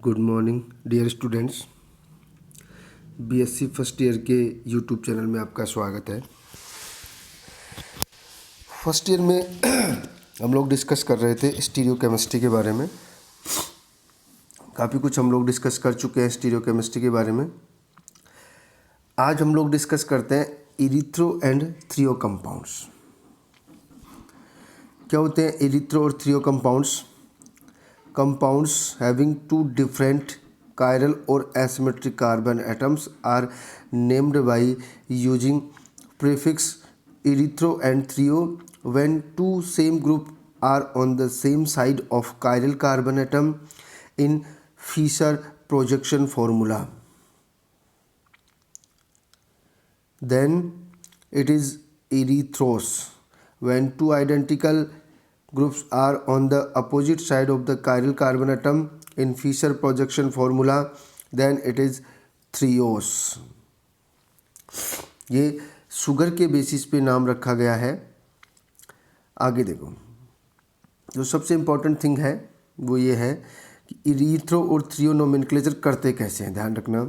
Good morning dear students. BSc first year के YouTube channel में आपका स्वागत है। फर्स्ट ईयर में हम लोग डिस्कस कर रहे थे स्टीरियो केमिस्ट्री के बारे में। काफ़ी कुछ हम लोग डिस्कस कर चुके हैं स्टीरियो केमिस्ट्री के बारे में। आज हम लोग डिस्कस करते हैं इरिथ्रो एंड थ्रियो कंपाउंड्स। क्या होते हैं इरिथ्रो और threo compounds? Compounds having two different chiral or asymmetric carbon atoms are named by using prefix erythro and thrio when two same group are on the same side of chiral carbon atom in Fischer projection formula. Then it is erythros when two identical groups are on the opposite side of the chiral carbon atom in Fischer projection formula. Then it is threos. ये sugar के basis पे नाम रखा गया है। आगे देखो, जो सबसे इम्पॉर्टेंट थिंग है वो ये है कि इरीथ्रो और थ्रियो नोमेनक्लेचर करते कैसे हैं। ध्यान रखना,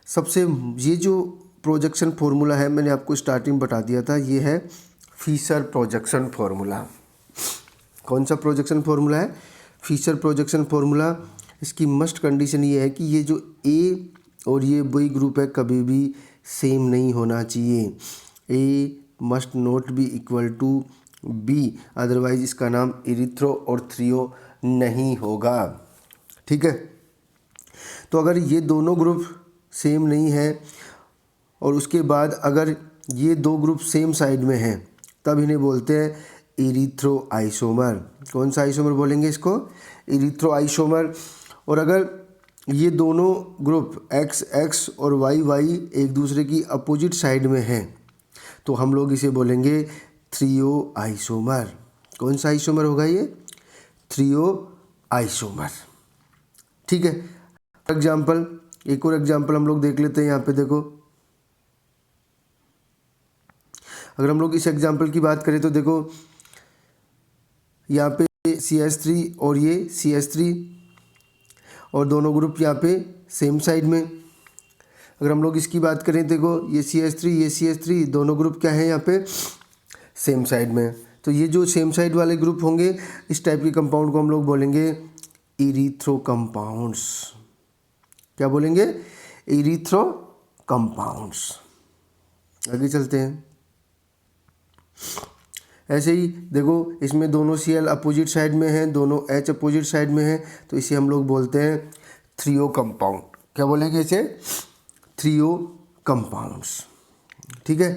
सबसे ये जो प्रोजेक्शन फार्मूला है मैंने आपको स्टार्टिंग बता दिया था, ये है फिशर प्रोजेक्शन फार्मूला। कौन सा प्रोजेक्शन फार्मूला है? Fischer projection formula. इसकी मस्ट कंडीशन ये है कि ये जो ए और ये बी ग्रुप है कभी भी सेम नहीं होना चाहिए। A must not be equal to B, otherwise इसका नाम इरिथ्रो और थ्रियो नहीं होगा। ठीक है, तो अगर ये दोनों ग्रुप सेम नहीं है और उसके बाद अगर ये दो ग्रुप सेम साइड में हैं तब इन्हें बोलते हैं इरिथ्रो आइसोमर। कौन सा आइसोमर बोलेंगे इसको? Erythro isomer. और अगर ये दोनों ग्रुप एक्स एक्स और वाई वाई एक दूसरे की अपोजिट साइड में हैं तो हम लोग इसे बोलेंगे थ्रियो आइसोमर। कौन सा आइसोमर होगा ये? Threo isomer. ठीक है, एग्जाम्पल, एक और एग्जाम्पल हम लोग देख लेते हैं। यहाँ पे देखो, अगर हम लोग इस एग्जाम्पल की बात करें तो देखो यहाँ पे CH3 और ये CH3 और दोनों ग्रुप यहाँ पे सेम साइड में। अगर हम लोग इसकी बात करें देखो, ये CH3 ये CH3 दोनों ग्रुप क्या है यहाँ पे? सेम साइड में। तो ये जो सेम साइड वाले ग्रुप होंगे इस टाइप के कंपाउंड को हम लोग बोलेंगे इरिथ्रो कंपाउंड्स। क्या बोलेंगे? Erythro compounds. आगे चलते हैं। ऐसे ही देखो, इसमें दोनों Cl अपोजिट साइड में हैं, दोनों H अपोजिट साइड में हैं, तो इसे हम लोग बोलते हैं थ्रियो कंपाउंड। क्या बोलेंगे इसे? Threo compounds. ठीक है,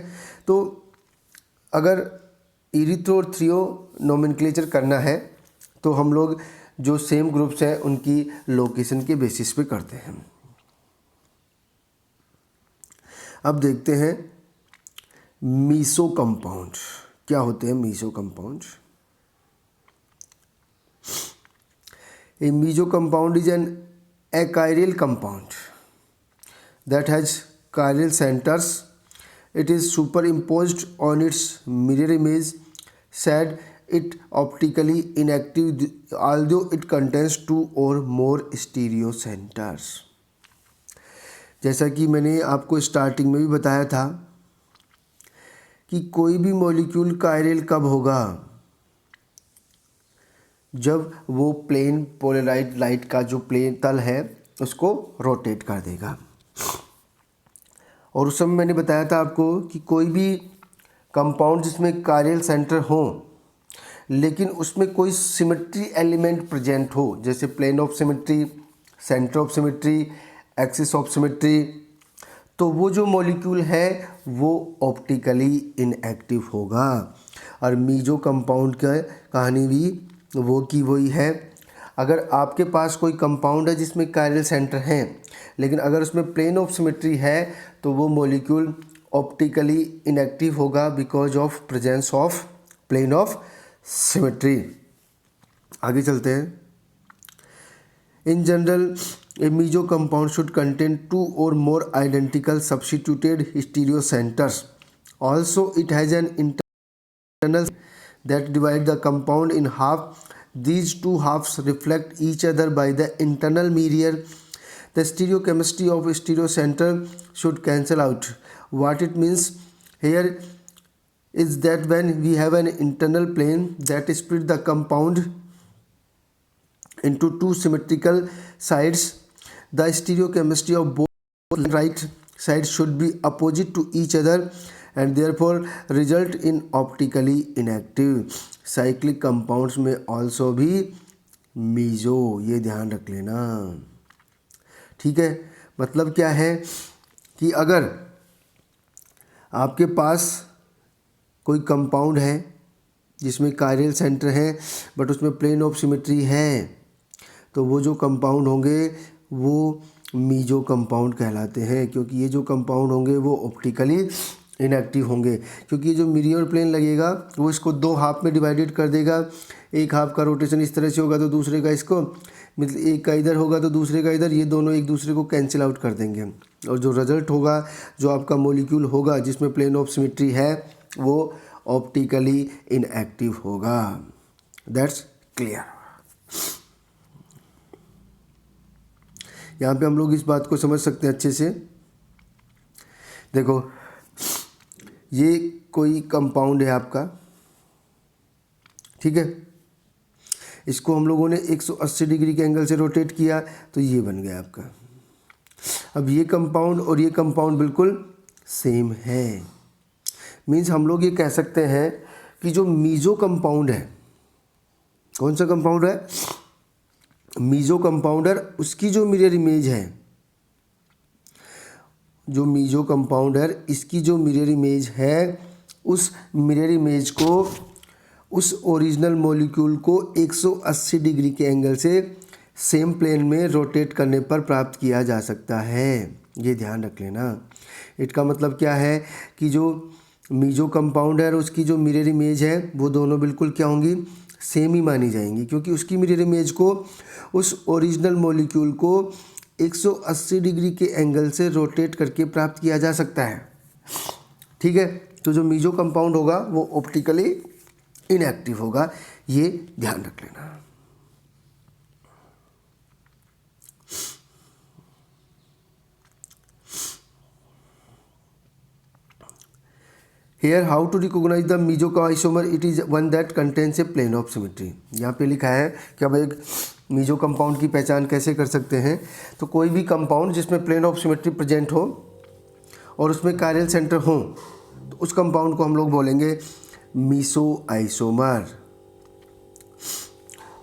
तो अगर इरिथ्रो और थ्रियो नोमेनक्लेचर करना है तो हम लोग जो सेम ग्रुप्स हैं उनकी लोकेशन के बेसिस पे करते हैं। अब देखते हैं मीसो कंपाउंड। क्या होते हैं meso compound? A meso compound is an achiral compound that has chiral centers. It is superimposed on its mirror image. Said it optically inactive although it contains two or more stereo centers. जैसा कि मैंने आपको starting में भी बताया था कि कोई भी मॉलिक्यूल कायरल कब होगा? जब वो प्लेन पोलराइज्ड लाइट का जो प्लेन तल है उसको रोटेट कर देगा। और उस समय मैंने बताया था आपको कि कोई भी कंपाउंड जिसमें कायरल सेंटर हो लेकिन उसमें कोई सिमेट्री एलिमेंट प्रेजेंट हो, जैसे plane of symmetry, centre of symmetry, axis of symmetry, तो वो जो मॉलिक्यूल है वो ऑप्टिकली इनएक्टिव होगा। और मीजो कंपाउंड का कहानी भी वो की वही है। अगर आपके पास कोई कंपाउंड है जिसमें कायरल सेंटर हैं लेकिन अगर उसमें प्लेन ऑफ सिमेट्री है तो वो मॉलिक्यूल ऑप्टिकली इनएक्टिव होगा because of presence of plane of symmetry. आगे चलते हैं। In general a meso compound should contain two or more identical substituted stereo centers. Also, it has an internal that divides the compound in half these two halves reflect each other by the internal mirror. The stereochemistry of stereocenter should cancel out. What it means here is that when we have an internal plane that split the compound into two symmetrical sides, the stereochemistry of both right sides should be opposite to each other and therefore result in optically inactive cyclic compounds में also भी meso, ये ध्यान रख लेना। ठीक है, मतलब क्या है कि अगर आपके पास कोई कंपाउंड है जिसमें कायरल सेंटर है बट उसमें प्लेन ऑफ सिमेट्री है, तो वो जो कंपाउंड होंगे वो मीजो कंपाउंड कहलाते हैं, क्योंकि ये जो कंपाउंड होंगे वो ऑप्टिकली इनएक्टिव होंगे। क्योंकि ये जो मिरर प्लेन लगेगा वो इसको दो हाफ में डिवाइडेड कर देगा। एक हाफ का रोटेशन इस तरह से होगा तो दूसरे का इसको, मतलब एक का इधर होगा तो दूसरे का इधर, ये दोनों एक दूसरे को कैंसिल आउट कर देंगे और जो रिजल्ट होगा, जो आपका मॉलिक्यूल होगा जिसमें प्लेन ऑफ सिमेट्री है, वो ऑप्टिकली इनएक्टिव होगा। That's clear. यहाँ पे हम लोग इस बात को समझ सकते हैं अच्छे से। देखो, ये कोई कंपाउंड है आपका, ठीक है, इसको हम लोगों ने 180 डिग्री के एंगल से रोटेट किया तो ये बन गया आपका। अब ये कंपाउंड और ये कंपाउंड बिल्कुल सेम है, मीन्स हम लोग ये कह सकते हैं कि जो मीजो कंपाउंड है, कौन सा कंपाउंड है, मीजो कंपाउंडर, उसकी जो मिरर इमेज है, जो मीजो कंपाउंडर इसकी जो मिरर इमेज है, उस मिरर इमेज को उस ओरिजिनल मॉलिक्यूल को 180 डिग्री के एंगल से सेम प्लेन में रोटेट करने पर प्राप्त किया जा सकता है। ये ध्यान रख लेना। इसका मतलब क्या है कि जो मीजो कंपाउंड है और उसकी जो मिरर इमेज है वो दोनों बिल्कुल क्या होंगी, सेम ही मानी जाएंगी, क्योंकि उसकी मिरर इमेज को उस ओरिजिनल मॉलिक्यूल को 180 डिग्री के एंगल से रोटेट करके प्राप्त किया जा सकता है। ठीक है, तो जो मीजो कंपाउंड होगा वो ऑप्टिकली इनएक्टिव होगा, ये ध्यान रख लेना। Here how to recognize the meso isomer? It is one that contains a plane of symmetry. यहाँ पे लिखा है कि अब एक मीजो कंपाउंड की पहचान कैसे कर सकते हैं। तो कोई भी कंपाउंड जिसमें प्लेन ऑफ सिमेट्री प्रेजेंट हो और उसमें कायरल सेंटर हो, तो उस कंपाउंड को हम लोग बोलेंगे meso isomer.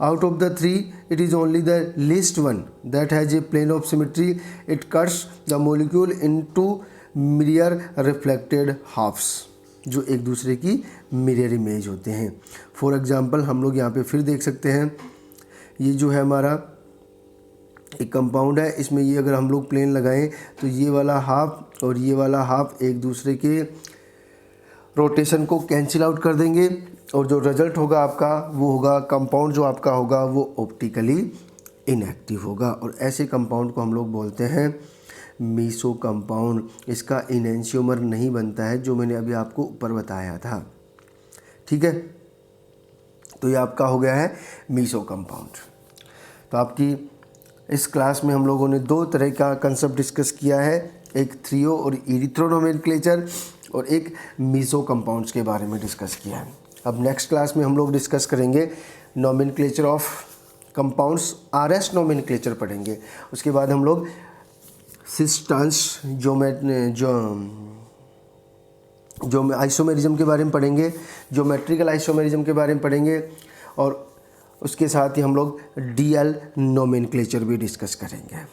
Out of the three, it is only the least one that has a plane of symmetry. It cuts the molecule into mirror reflected halves, जो एक दूसरे की मिरर इमेज होते हैं। फॉर एग्जांपल हम लोग यहाँ पे फिर देख सकते हैं, ये जो है हमारा एक कंपाउंड है, इसमें ये अगर हम लोग प्लेन लगाएं तो ये वाला हाफ और ये वाला हाफ एक दूसरे के रोटेशन को कैंसिल आउट कर देंगे और जो रिजल्ट होगा आपका वो होगा, कंपाउंड जो आपका होगा वो ऑप्टिकली इनएक्टिव होगा। और ऐसे कंपाउंड को हम लोग बोलते हैं मीसो कंपाउंड। इसका इनेंशियोमर नहीं बनता है, जो मैंने अभी आपको ऊपर बताया था। ठीक है, तो ये आपका हो गया है मीसो कंपाउंड। तो आपकी इस क्लास में हम लोगों ने दो तरह का कंसेप्ट डिस्कस किया है, एक थ्रियो और इरिथ्रो नोमेनक्लेचर और एक मीसो कंपाउंड्स के बारे में डिस्कस किया है। अब नेक्स्ट क्लास में हम लोग डिस्कस करेंगे nomenclature of compounds, RS nomenclature पढ़ेंगे। उसके बाद हम लोग सिस ट्रांस जो आइसोमेरिज्म के बारे में पढ़ेंगे, ज्योमेट्रिकल आइसोमेरिज्म के बारे में पढ़ेंगे और उसके साथ ही हम लोग डीएल नोमेनक्लेचर भी डिस्कस करेंगे।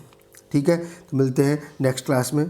ठीक है, तो मिलते हैं नेक्स्ट क्लास में।